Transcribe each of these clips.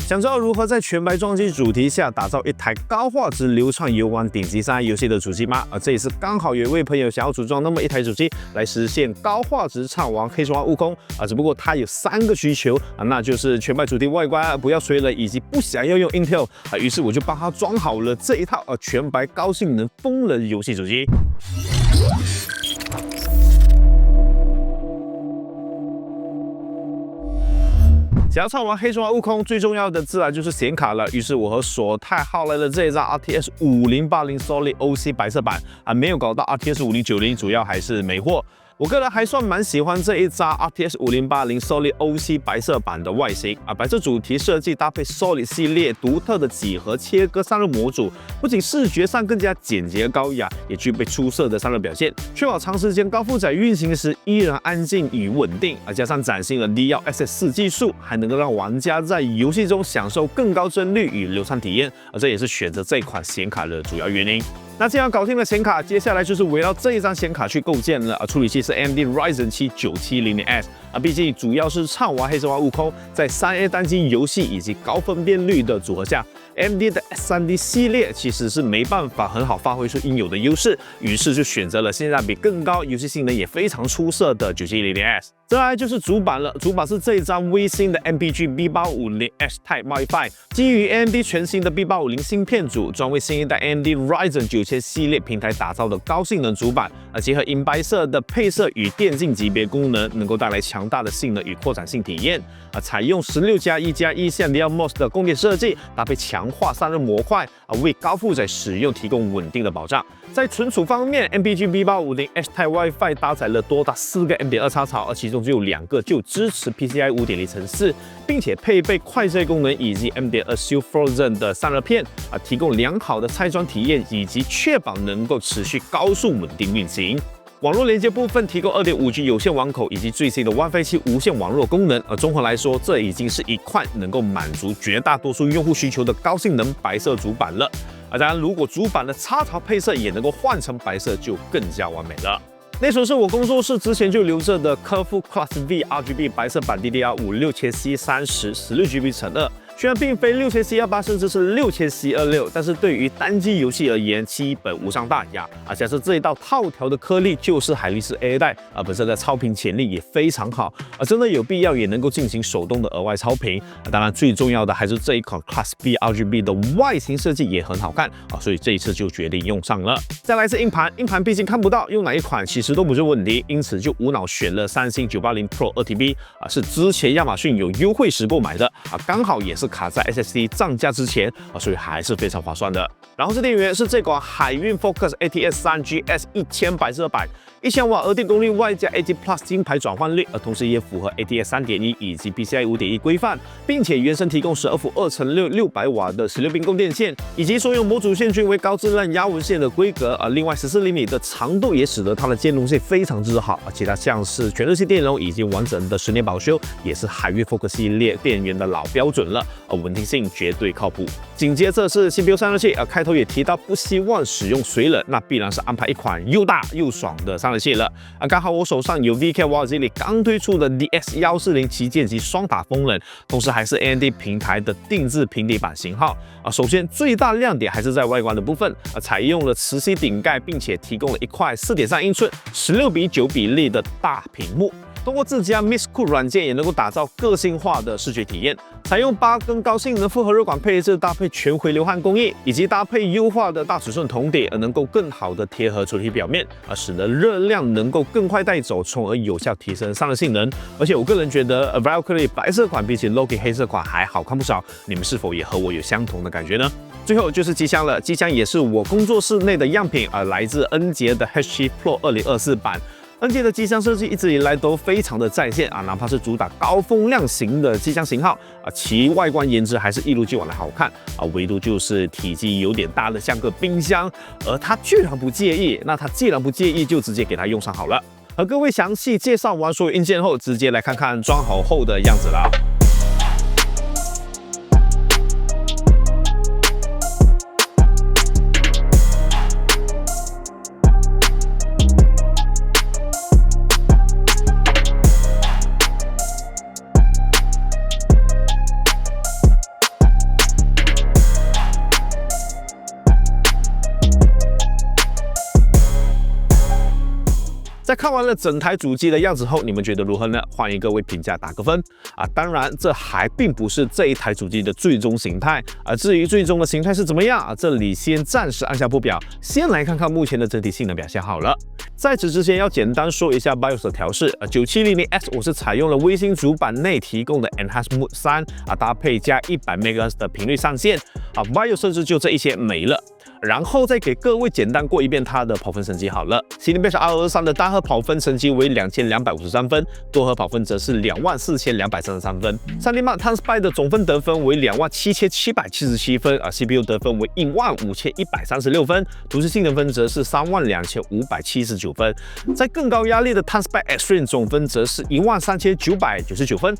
想知道如何在全白装机主题下打造一台高画质、流畅游玩顶级3A 游戏的主机吗？这也是刚好有一位朋友想要组装那么一台主机来实现高画质畅玩《黑神话：悟空》只不过他有3个需求那就是全白主题外观不要衰了，以及不想要用 Intel 于是我就帮他装好了这一套全白高性能疯人游戏主机。想要畅玩《黑神话：悟空》，最重要的自然就是显卡了。于是我和索泰号来了这一张 RTX 5080 Solid OC 白色版没有搞到 RTX 5090，主要还是没货。我个人还算蛮喜欢这一张 RTX 5080 Solid OC 白色版的外形白色主题设计搭配 Solid 系列独特的几何切割散热模组，不仅视觉上更加简洁高雅，也具备出色的散热表现，确保长时间高负载运行时依然安静与稳定加上展现了 DLSS 技术，还能够让玩家在游戏中享受更高帧率与流畅体验，这也是选择这款显卡的主要原因。那既然搞定了显卡，接下来就是围绕这一张显卡去构建了处理器是 AMD Ryzen 7 9700S毕竟主要是畅玩黑神话悟空，在3A 单机游戏以及高分辨率的组合下 ，AMD 的 S3D 系列其实是没办法很好发挥出应有的优势，于是就选择了性价比更高、游戏性能也非常出色的 9700S。再来就是主板了，主板是这一张微星的 MPG B850H Type Wi-Fi， 基于 AMD 全新的 B850 芯片组，专为新一代 AMD Ryzen 9000系列平台打造的高性能主板，结合银白色的配色与电竞级别功能，能够带来强大的性能与扩展性体验。采用16+1+1线 DLMOS 的供电设计，搭配强化散热模块，为高负载使用提供稳定的保障。在存储方面 ，MPG B850H Type Wi-Fi 搭载了多达4个 M.2 插槽，其中就有2个就支持 PCIe 5.0程式，并且配备快捷功能以及 M.2 Shield Frozen 的散热片，提供良好的拆装体验，以及确保能够持续高速稳定运行。网络连接部分提供 2.5G 有线网口以及最新的 WiFi 7无线网络功能，综合来说，这已经是一块能够满足绝大多数用户需求的高性能白色主板了。当然，如果主板的插槽配色也能够换成白色，就更加完美了。内存是我工作室之前就留着的科夫 Class V RGB 白色版 DDR5 6000C30 16GB 乘2。虽然并非6000C28甚至是6000C26，但是对于单机游戏而言，基本无伤大雅加上这一道套条的颗粒就是海力士 A 代本身的超频潜力也非常好真的有必要也能够进行手动的额外超频当然最重要的还是这一款 Class B RGB 的外形设计也很好看所以这一次就决定用上了。再来是硬盘，硬盘毕竟看不到，用哪一款其实都不是问题，因此就无脑选了三星980 Pro 2TB是之前亚马逊有优惠时购买的刚好也是卡在 SSD 涨价之前所以还是非常划算的。然后是电源，是这款海运 Focus ATX 3GS 1000白色版，1000瓦额电功率外加 AT Plus 金牌转换率，同时也符合 ATX 3.1以及 PCIe 5.1规范，并且原生提供12伏2x6 600瓦的16并供电线，以及所有模组线均为高质量压纹线的规格另外14厘米的长度也使得它的兼容性非常之好其他像是全热性电容以及完整的10年保修，也是海运 Focus 系列电源的老标准了稳定性绝对靠谱。紧接着是 CPU 散热器开头也提到不希望使用水冷，那必然是安排一款又大又爽的散热器了刚好我手上有 VK 瓦尔基里刚推出的 DS140旗舰级双打风冷，同时还是 AMD 平台的定制平底板型号首先最大亮点还是在外观的部分采用了磁吸顶盖，并且提供了一块4.3英寸16:9比例的大屏幕。通过自家 MISCO 软件也能够打造个性化的视觉体验，采用8根高性能复合热管配置，搭配全回流焊工艺，以及搭配优化的大尺寸铜底，能够更好的贴合主体表面使得热量能够更快带走，从而有效提升散热性能。而且我个人觉得 Valkyrie 白色款比起 Loki 黑色款还好看不少，你们是否也和我有相同的感觉呢？最后就是机箱了，机箱也是我工作室内的样品来自恩捷的 H7 Pro 2024版。恩捷的机箱设计一直以来都非常的在线哪怕是主打高风量型的机箱型号其外观颜值还是一如既往的好看唯独就是体积有点大的像个冰箱，而他居然不介意，那他既然不介意，就直接给他用上好了。和各位详细介绍完所有硬件后，直接来看看装好后的样子了。在看完了整台主机的样子后，你们觉得如何呢？欢迎各位评价打个分当然，这还并不是这一台主机的最终形态至于最终的形态是怎么样这里先暂时按下不表，先来看看目前的整体性能表现好了。在此之前，要简单说一下 BIOS 的调试9700X 我是采用了微星主板内提供的 Enhanced Mode 3搭配加100 MHz 的频率上限BIOS 设置就这一些没了。然后再给各位简单过一遍它的跑分成绩好了。Cinebench R23的单核跑分成绩为2253分，多核跑分则是24233分。3D Mark TimeSpy 的总分得分为27777分CPU 得分为15136分，图示性能分则是32579分。在更高压力的 TimeSpy Extreme 总分则是13999分。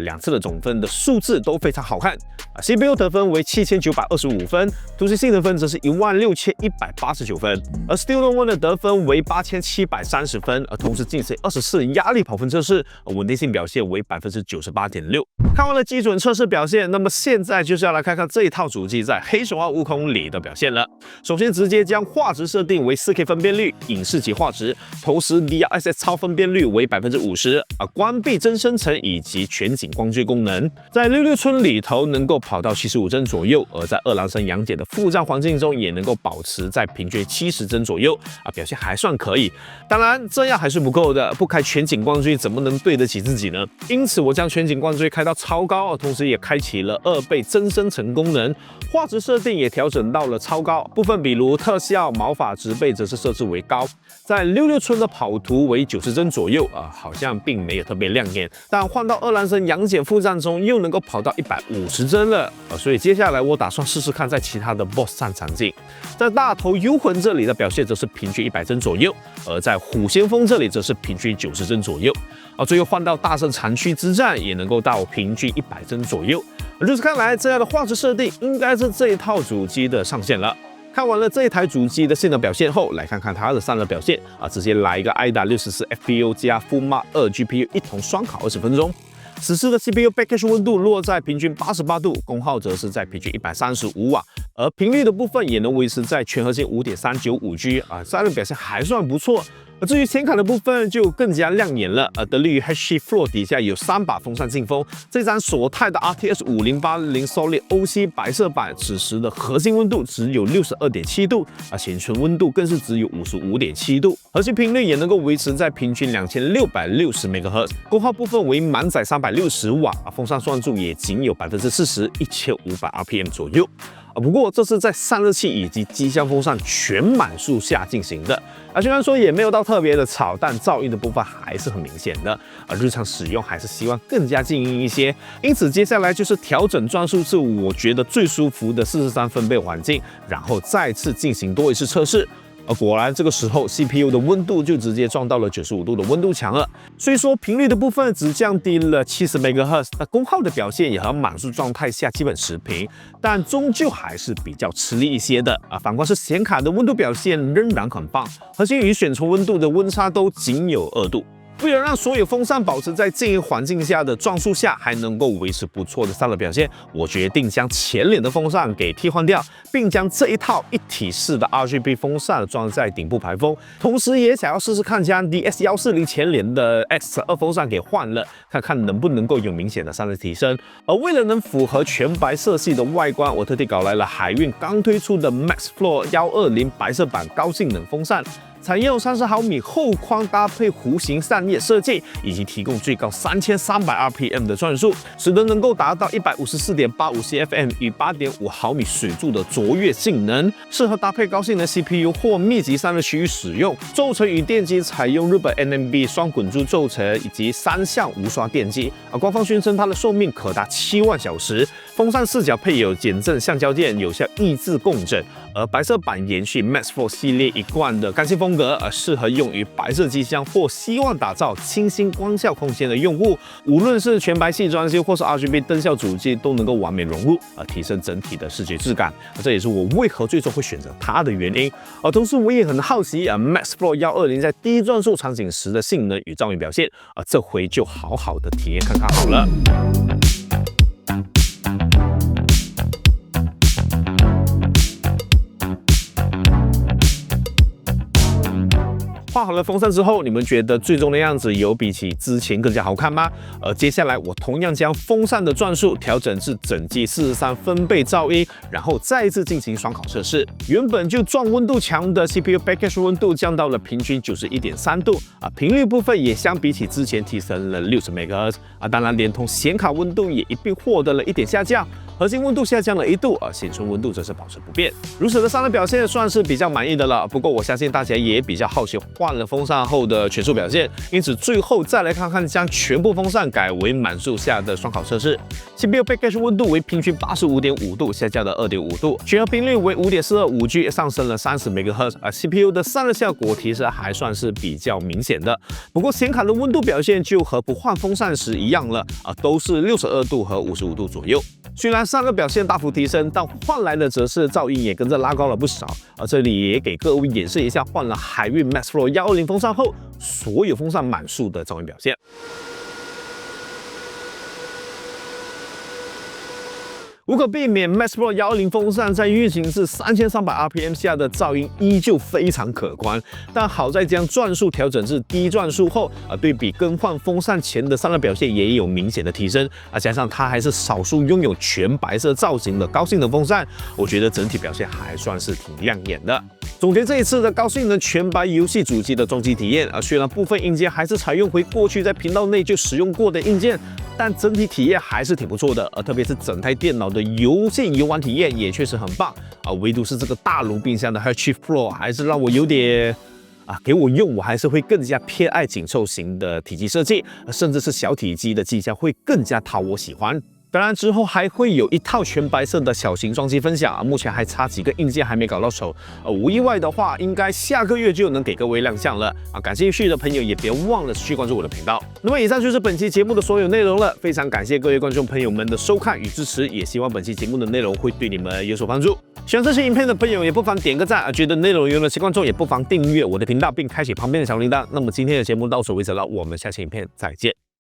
两次的总分的数字都非常好看CPU 得分为7925分，图示性能分则是16189分，而 Steel One 的得分为8730分，而同时进行24压力跑分测试，稳定性表现为98.6%。看完了基准测试表现，那么现在就是要来看看这一套主机在黑神话悟空里的表现了。首先直接将画质设定为 4K 分辨率，影视级画质，同时 DLSS 超分辨率为50%，关闭真生成以及全景光追功能，在66寸里头能够跑到75帧左右，而在二郎神杨戬的腹战环境中也能够保持在平均70帧左右表现还算可以。当然这样还是不够的，不开全景光追怎么能对得起自己呢？因此我将全景光追开到超高，同时也开启了2倍真生成功能，画质设定也调整到了超高，部分比如特效、毛发、植被则是设置为高，在66寸的跑图为90帧左右好像并没有特别亮眼，但换到二郎神杨戬腹战中又能够跑到150帧了所以接下来我打算试试看在其他的 BOSS 战场景。在大头幽魂这里的表现则是平均100帧左右，而在虎先锋这里则是平均90帧左右最后换到大圣残躯之战也能够到平均100帧左右。如此看来，这样的画质设定应该是这一套主机的上限了。看完了这一台主机的性能表现后，来看看它的散热表现直接来一个 AIDA64 FPU 加 Full Mark 2 GPU 一同双烤20分钟。此时的 CPU package 温度落在平均88度，功耗则是在平均135瓦，而频率的部分也能维持在全核心 5.395G 散热表现还算不错。至于显卡的部分就更加亮眼了得力于 Heatsheet Floor 底下有3把风扇进风，这张索泰的 RTX 5080 Solid OC 白色版此时的核心温度只有 62.7 度显存温度更是只有 55.7 度，核心频率也能够维持在平均2660 MHz， 功耗部分为满载360瓦风扇算速也仅有 40%， 1500 RPM 左右。不过这是在散热器以及机箱风扇全满速下进行的虽然说也没有到特别的吵，但噪音的部分还是很明显的日常使用还是希望更加静音一些。因此接下来就是调整转速至我觉得最舒服的43分贝环境，然后再次进行多一次测试。果然这个时候 CPU 的温度就直接撞到了95度的温度墙了。虽说频率的部分只降低了70 MHz， 功耗的表现也和满速状态下基本持平，但终究还是比较吃力一些的反观是显卡的温度表现仍然很棒，核心与选存温度的温差都仅有2度。为了让所有风扇保持在静音环境下的转速下还能够维持不错的散热表现，我决定将前脸的风扇给替换掉，并将这一套一体式的 RGB 风扇装在顶部排风，同时也想要试试看将 DS140 前脸的 X2 风扇给换了，看看能不能够有明显的散热提升。而为了能符合全白色系的外观，我特地搞来了海运刚推出的 Max Floor 120白色版高性能风扇，采用30毫米后框搭配弧形扇叶设计，以及提供最高3300 RPM 的转速，使得能够达到 154.85 CFM 与 8.5毫米水柱的卓越性能，适合搭配高性能 CPU 或密集散热区域使用。轴承与电机采用日本 NMB 双滚珠轴承以及3项无刷电机，官方宣称它的寿命可达7万小时。风扇四角配有减震橡胶件，有效抑制共振。而白色版延续 Max Floor 系列一贯的干性风格，适合用于白色机箱或希望打造清新光效空间的用户。无论是全白系装修或是 RGB 灯效主机，都能够完美融入，提升整体的视觉质感。这也是我为何最终会选择它的原因。同时我也很好奇Max Floor 120在低转速场景时的性能与噪音表现，这回就好好的体验看看好了。换好了风扇之后，你们觉得最终的样子有比起之前更加好看吗？接下来我同样将风扇的转速调整至整机43分贝噪音，然后再次进行双烤测试。原本就撞温度强的 CPU package 温度降到了平均91.3度频率部分也相比起之前提升了60 MHz当然连同显卡温度也一并获得了一点下降。核心温度下降了1度，显存温度则是保持不变。如此的散热表现算是比较满意的了。不过我相信大家也比较好奇换了风扇后的全速表现，因此最后再来看看将全部风扇改为满速下的双烤测试。CPU package 温度为平均85.5度，下降了2.5度，全核频率为5.425G， 上升了30 MHz CPU 的散热效果提升还算是比较明显的。不过显卡的温度表现就和不换风扇时一样了都是62度和55度左右。虽然散热表现大幅提升，但换来的则是噪音也跟着拉高了不少。这里也给各位演示一下换了海运 Maxflow 120风扇后，所有风扇满速的噪音表现。无可避免 Maxflow 120风扇在运行至3300 RPM 下的噪音依旧非常可观，但好在将转速调整至低转速后对比更换风扇前的散热表现也有明显的提升加上它还是少数拥有全白色造型的高性能风扇，我觉得整体表现还算是挺亮眼的。总结这一次的高性能全白游戏主机的装机体验虽然部分硬件还是采用回过去在频道内就使用过的硬件，但整体体验还是挺不错的特别是整台电脑的游戏游玩体验也确实很棒唯独是这个大炉冰箱的 Hershey Pro 还是让我有点给我用，我还是会更加偏爱紧凑型的体积设计，甚至是小体积的机箱会更加讨我喜欢。当然之后还会有一套全白色的小型装机分享目前还差几个硬件还没搞到手无意外的话应该下个月就能给各位亮相了感兴趣的朋友也别忘了去关注我的频道。那么以上就是本期节目的所有内容了，非常感谢各位观众朋友们的收看与支持，也希望本期节目的内容会对你们有所帮助。喜欢这期影片的朋友也不妨点个赞觉得内容有用的观众也不妨订阅我的频道并开启旁边的小铃铛。那么今天的节目到此为止了，我们下期影片再见。